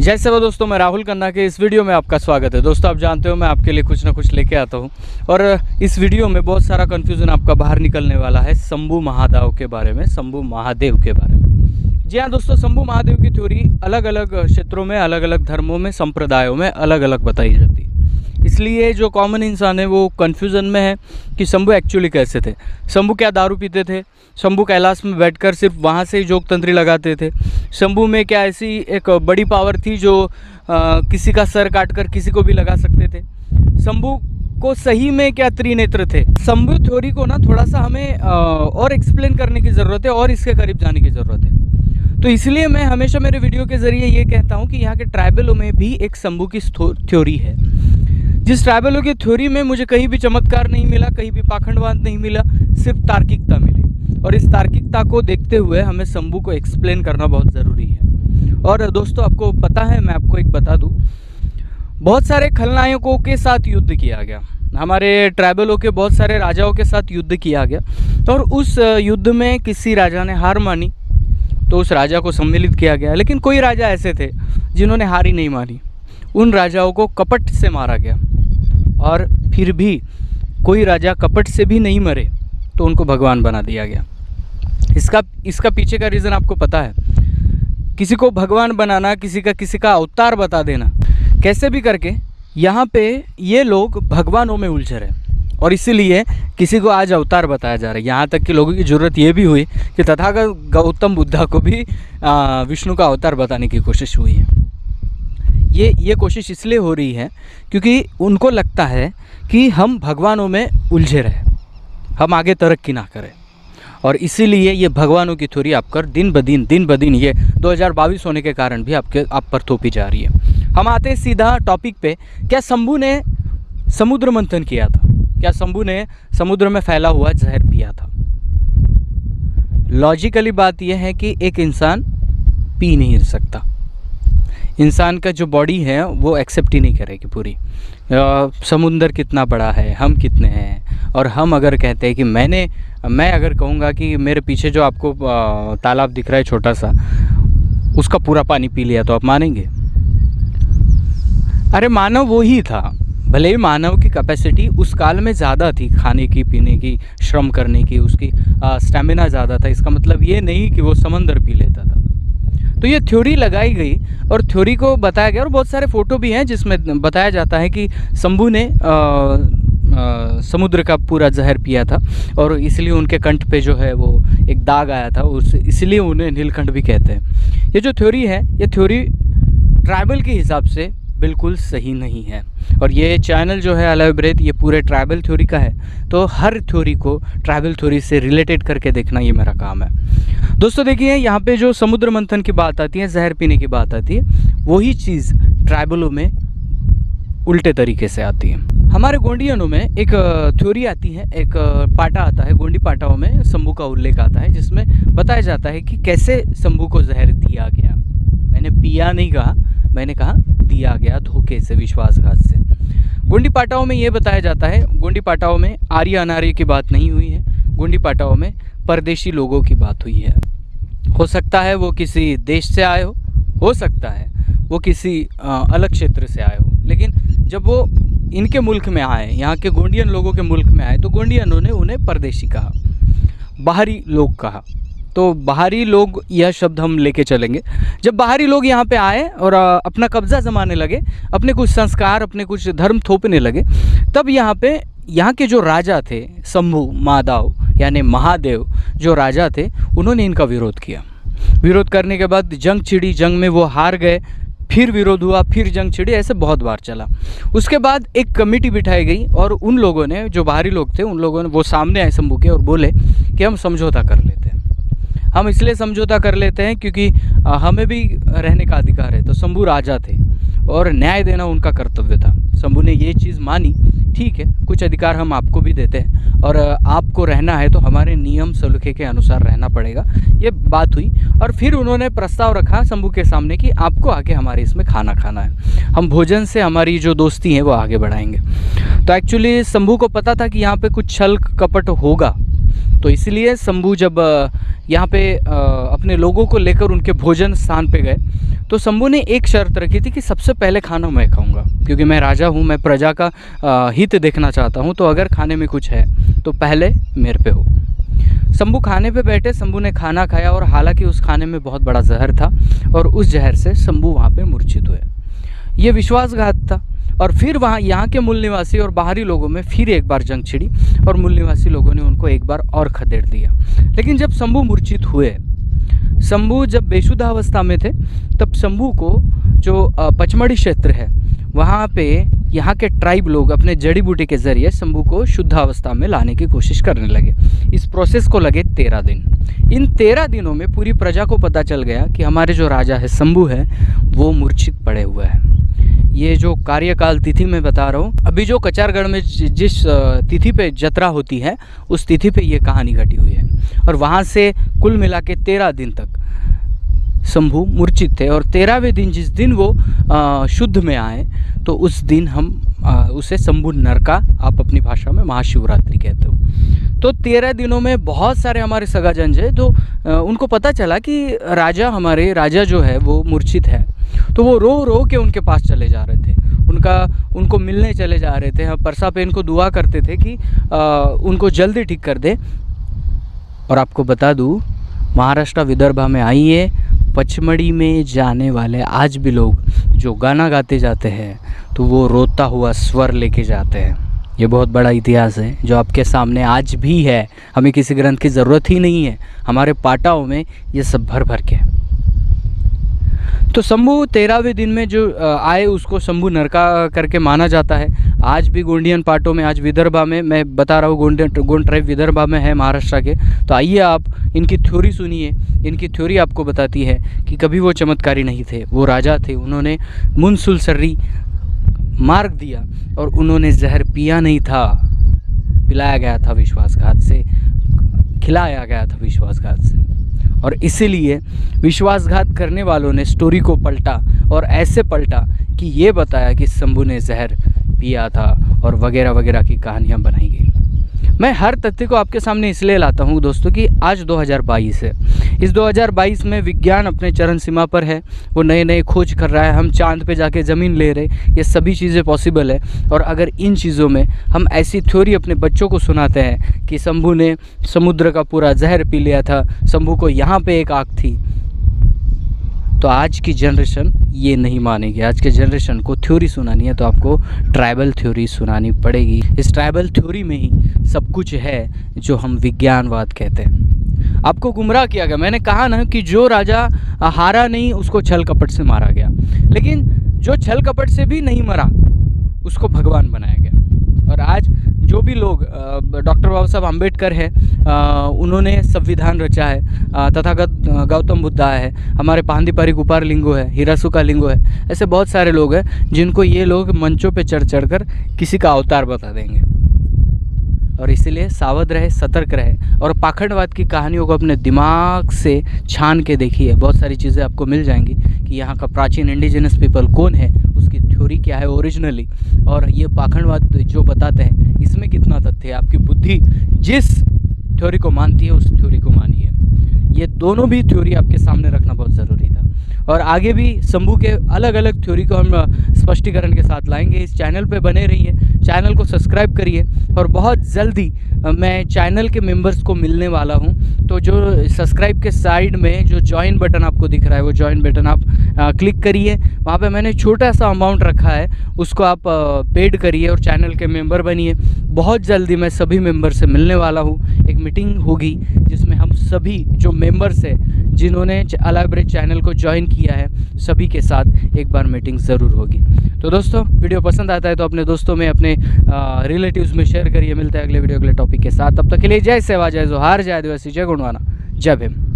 जैसे वो दोस्तों, मैं राहुल खन्ना के इस वीडियो में आपका स्वागत है। दोस्तों, आप जानते हो मैं आपके लिए कुछ ना कुछ लेके आता हूँ और इस वीडियो में बहुत सारा कन्फ्यूज़न आपका बाहर निकलने वाला है शंभू महादेव के बारे में, शंभू महादेव के बारे में। जी हाँ दोस्तों, शंभू महादेव की थ्योरी अलग अलग क्षेत्रों में, अलग अलग धर्मों में, संप्रदायों में अलग अलग बताई जाती है। इसलिए जो कॉमन इंसान है वो कन्फ्यूज़न में है कि शंभू एक्चुअली कैसे थे। शंभू क्या दारू पीते थे? शंभू कैलाश में बैठकर सिर्फ वहाँ से ही जोग तंत्री लगाते थे? शंभू में क्या ऐसी एक बड़ी पावर थी जो किसी का सर काटकर किसी को भी लगा सकते थे? शंभू को सही में क्या त्रिनेत्र थे? शंभू थ्योरी को ना थोड़ा सा हमें और एक्सप्लेन करने की ज़रूरत है और इसके करीब जाने की ज़रूरत है। तो इसलिए मैं हमेशा मेरे वीडियो के ज़रिए ये कहता हूँ कि यहाँ के ट्राइबलों में भी एक शंभू की थ्योरी है। जिस ट्राइबलों की थ्योरी में मुझे कहीं भी चमत्कार नहीं मिला, कहीं भी पाखंडवाद नहीं मिला, सिर्फ तार्किकता मिली। और इस तार्किकता को देखते हुए हमें शंभू को एक्सप्लेन करना बहुत ज़रूरी है। और दोस्तों, आपको पता है, मैं आपको एक बता दूं, बहुत सारे खलनायकों के साथ युद्ध किया गया। हमारे ट्राइबलों के बहुत सारे राजाओं के साथ युद्ध किया गया और उस युद्ध में किसी राजा ने हार मानी तो उस राजा को सम्मिलित किया गया। लेकिन कोई राजा ऐसे थे जिन्होंने हार ही नहीं मानी। उन राजाओं को कपट से मारा गया और फिर भी कोई राजा कपट से भी नहीं मरे तो उनको भगवान बना दिया गया। इसका पीछे का रीज़न आपको पता है। किसी को भगवान बनाना, किसी का अवतार बता देना, कैसे भी करके यहाँ पे ये लोग भगवानों में उलझे रहे और इसीलिए किसी को आज अवतार बताया जा रहा है। यहाँ तक कि लोगों की ज़रूरत ये भी हुई कि तथागत गौतम बुद्धा को भी विष्णु का अवतार बताने की कोशिश हुई है। ये कोशिश इसलिए हो रही है क्योंकि उनको लगता है कि हम भगवानों में उलझे रहे, हम आगे तरक्की ना करें। और इसीलिए ये भगवानों की थ्योरी आपकर दिन ब दिन ये 2022 होने के कारण भी आप पर थोपी जा रही है। हम आते हैं सीधा टॉपिक पे। क्या शंभू ने समुद्र मंथन किया था? क्या शंभू ने समुद्र में फैला हुआ जहर पिया था? लॉजिकली बात यह है कि एक इंसान पी नहीं सकता। इंसान का जो बॉडी है वो एक्सेप्ट ही नहीं करेगी पूरी। समुंदर कितना बड़ा है, हम कितने हैं, और हम अगर कहते हैं कि मैं अगर कहूँगा कि मेरे पीछे जो आपको तालाब दिख रहा है छोटा सा, उसका पूरा पानी पी लिया तो आप मानेंगे? अरे मानव वो ही था। भले ही मानव की कैपेसिटी उस काल में ज़्यादा थी, खाने की, पीने की, श्रम करने की, उसकी स्टेमिना ज़्यादा था। इसका मतलब ये नहीं कि वो समंदर पी लेता था। तो ये थ्योरी लगाई गई और थ्योरी को बताया गया और बहुत सारे फ़ोटो भी हैं जिसमें बताया जाता है कि शंभू ने समुद्र का पूरा जहर पिया था और इसलिए उनके कंठ पे जो है वो एक दाग आया था, इसलिए उन्हें नीलकंठ भी कहते हैं। ये जो थ्योरी है, ये थ्योरी ट्राइबल के हिसाब से बिल्कुल सही नहीं है। और ये चैनल जो है अलाइव ब्रेथ, ये पूरे ट्राइबल थ्योरी का है। तो हर थ्योरी को ट्राइबल थ्योरी से रिलेटेड करके देखना ये मेरा काम है। दोस्तों देखिए, यहाँ पे जो समुद्र मंथन की बात आती है, जहर पीने की बात आती है, वही चीज़ ट्राइबलों में उल्टे तरीके से आती है। हमारे गोंडियनों में एक थ्योरी आती है, एक पाटा आता है, गोंडी पाटाओं में शंभू का उल्लेख आता है जिसमें बताया जाता है कि कैसे शंभू को जहर दिया गया। मैंने पिया नहीं कहा, मैंने कहा दिया गया, धोखे से, विश्वासघात से। गोंडी पाटाओं में ये बताया जाता है, गोंडी पाटाओं में आर्य अनार्य की बात नहीं हुई है, गोंडी पाटाओं में परदेशी लोगों की बात हुई है। हो सकता है वो किसी देश से आए हो सकता है वो किसी अलग क्षेत्र से आए हो, लेकिन जब वो इनके मुल्क में आए, यहाँ के गोंडियन लोगों के मुल्क में आए, तो गोंडियनों ने उन्हें परदेशी कहा, बाहरी लोग कहा। तो बाहरी लोग यह शब्द हम लेके चलेंगे। जब बाहरी लोग यहाँ पे आए और अपना कब्जा जमाने लगे, अपने कुछ संस्कार, अपने कुछ धर्म थोपने लगे, तब यहाँ के जो राजा थे, शंभू महादेव यानी महादेव जो राजा थे, उन्होंने इनका विरोध किया। विरोध करने के बाद जंग छिड़ी, जंग में वो हार गए, फिर विरोध हुआ, फिर जंग छिड़ी, ऐसे बहुत बार चला। उसके बाद एक कमेटी बिठाई गई और उन लोगों ने, जो बाहरी लोग थे, उन लोगों ने वो सामने आए शंभू के और बोले कि हम समझौता कर लेते हैं। हम इसलिए समझौता कर लेते हैं क्योंकि हमें भी रहने का अधिकार है। तो शंभू राजा थे और न्याय देना उनका कर्तव्य था। शंभू ने ये चीज़ मानी, ठीक है, कुछ अधिकार हम आपको भी देते हैं और आपको रहना है तो हमारे नियम सलीके के अनुसार रहना पड़ेगा। ये बात हुई और फिर उन्होंने प्रस्ताव रखा शंभू के सामने कि आपको आके हमारे इसमें खाना खाना है, हम भोजन से हमारी जो दोस्ती है वो आगे बढ़ाएंगे। तो एक्चुअली शंभू को पता था कि यहाँ पे कुछ छल कपट होगा, तो इसलिए शंभू जब यहाँ पे अपने लोगों को लेकर उनके भोजन स्थान पे गए तो शंभू ने एक शर्त रखी थी कि सबसे पहले खाना मैं खाऊंगा, क्योंकि मैं राजा हूँ, मैं प्रजा का हित देखना चाहता हूँ। तो अगर खाने में कुछ है तो पहले मेरे पे हो। शंभू खाने पे बैठे, शंभू ने खाना खाया और हालांकि उस खाने में बहुत बड़ा जहर था और उस जहर से शंभू वहाँ पे मूर्छित हुए। ये विश्वासघात था। और फिर वहाँ यहाँ के मूल निवासी और बाहरी लोगों में फिर एक बार जंग छिड़ी और मूल निवासी लोगों ने उनको एक बार और खदेड़ दिया। लेकिन जब शंभू मूर्छित हुए, शंभू जब बेशुद्धावस्था में थे, तब शंभू को जो पचमढ़ी क्षेत्र है वहाँ पे यहाँ के ट्राइब लोग अपने जड़ी बूटी के ज़रिए शंभू को शुद्धावस्था में लाने की कोशिश करने लगे। इस प्रोसेस को लगे 13 दिन। इन 13 दिनों में पूरी प्रजा को पता चल गया कि हमारे जो राजा है शंभू है वो मूर्छित पड़े हुए हैं। ये जो कार्यकाल तिथि मैं बता रहा हूँ, अभी जो कचारगढ़ में जिस तिथि पे जत्रा होती है उस तिथि पे ये कहानी घटी हुई है। और वहाँ से कुल मिला के 13 दिन तक शंभू मूर्छित थे। और 13वें दिन जिस दिन वो शुद्ध में आए तो उस दिन हम उसे शंभू नरका, आप अपनी भाषा में महाशिवरात्रि कहते हो। तो 13 दिनों में बहुत सारे हमारे सगाजन है तो उनको पता चला कि हमारे राजा जो है वो मूर्छित है। तो वो रो रो के उनके पास चले जा रहे थे, उनको मिलने चले जा रहे थे। हम परसा पे इनको दुआ करते थे कि उनको जल्दी ठीक कर दे। और आपको बता दूँ, महाराष्ट्र विदर्भा में आइए, पचमढ़ी में जाने वाले आज भी लोग जो गाना गाते जाते हैं तो वो रोता हुआ स्वर लेके जाते हैं। ये बहुत बड़ा इतिहास है जो आपके सामने आज भी है। हमें किसी ग्रंथ की ज़रूरत ही नहीं है, हमारे पाटाओं में ये सब भर भर के। तो शंभू 13वें दिन में जो आए उसको शंभू नरका करके माना जाता है। आज भी गोंडियन पाटों में, आज विदर्भा में, मैं बता रहा हूँ गोंड ट्राइब विदर्भा में है महाराष्ट्र के। तो आइए आप इनकी थ्योरी सुनिए। इनकी थ्योरी आपको बताती है कि कभी वो चमत्कारी नहीं थे, वो राजा थे। उन्होंने मुनसुलसर्री मार्ग दिया और उन्होंने जहर पिया नहीं था, पिलाया गया था विश्वासघात से, खिलाया गया था विश्वासघात से। और इसीलिए विश्वासघात करने वालों ने स्टोरी को पलटा और ऐसे पलटा कि ये बताया कि शंभू ने जहर पिया था और वगैरह वगैरह की कहानियाँ बनाई गई। मैं हर तथ्य को आपके सामने इसलिए लाता हूँ दोस्तों कि आज 2022 है। इस 2022 में विज्ञान अपने चरम सीमा पर है, वो नए नए खोज कर रहा है। हम चांद पे जाके ज़मीन ले रहे, ये सभी चीज़ें पॉसिबल है। और अगर इन चीज़ों में हम ऐसी थ्योरी अपने बच्चों को सुनाते हैं कि शंभू ने समुद्र का पूरा जहर पी लिया था, शंभू को यहाँ पे एक आँख थी, तो आज की जनरेशन ये नहीं मानेगी। आज के जनरेशन को थ्योरी सुनानी है तो आपको ट्राइबल थ्योरी सुनानी पड़ेगी। इस ट्राइबल थ्योरी में ही सब कुछ है जो हम विज्ञानवाद कहते हैं। आपको गुमराह किया गया। मैंने कहा ना कि जो राजा हारा नहीं उसको छल कपट से मारा गया, लेकिन जो छल कपट से भी नहीं मरा उसको भगवान बनाया गया। और आज जो भी लोग, डॉक्टर बाबा साहब अम्बेडकर है, उन्होंने संविधान रचा है, तथागत गौतम बुद्ध है, हमारे पांदीपारी कुपार लिंगो है, हिरासुका लिंगो है, ऐसे बहुत सारे लोग हैं जिनको ये लोग मंचों पे चढ़ चढ़ कर किसी का अवतार बता देंगे। और इसीलिए सावध रहे, सतर्क रहे और पाखंडवाद की कहानियों को अपने दिमाग से छान के देखिए। बहुत सारी चीज़ें आपको मिल जाएंगी कि यहाँ का प्राचीन इंडिजिनस पीपल कौन है, उसकी थ्योरी क्या है ओरिजिनली, और ये पाखंडवाद जो बताते हैं इसमें कितना तथ्य है। आपकी बुद्धि जिस थ्योरी को मानती है उस थ्योरी को मानिए। ये दोनों भी थ्योरी आपके सामने रखना बहुत ज़रूरी था। और आगे भी शंभू के अलग अलग थ्योरी को हम स्पष्टीकरण के साथ लाएंगे। इस चैनल पे बने रहिए, चैनल को सब्सक्राइब करिए। और बहुत जल्दी मैं चैनल के मेंबर्स को मिलने वाला हूं, तो जो सब्सक्राइब के साइड में जो ज्वाइन बटन आपको दिख रहा है वो ज्वाइन बटन आप क्लिक करिए। वहाँ पे मैंने छोटा सा अमाउंट रखा है, उसको आप पेड करिए और चैनल के मेंबर बनिए। बहुत जल्दी मैं सभी मेंबर से मिलने वाला हूँ। एक मीटिंग होगी जिसमें हम सभी जो मेंबर्स हैं जिन्होंने अलाइब्रेरी चैनल को ज्वाइन किया है सभी के साथ एक बार मीटिंग ज़रूर होगी। तो दोस्तों, वीडियो पसंद आता है तो अपने दोस्तों में, अपने रिलेटिव्स में शेयर करिए। मिलता है अगले वीडियो अगले टॉपिक के साथ। तब तक के लिए जय सेवा, जय जोहार, जय आदिवासी, जय गुणवाना, जय भीम।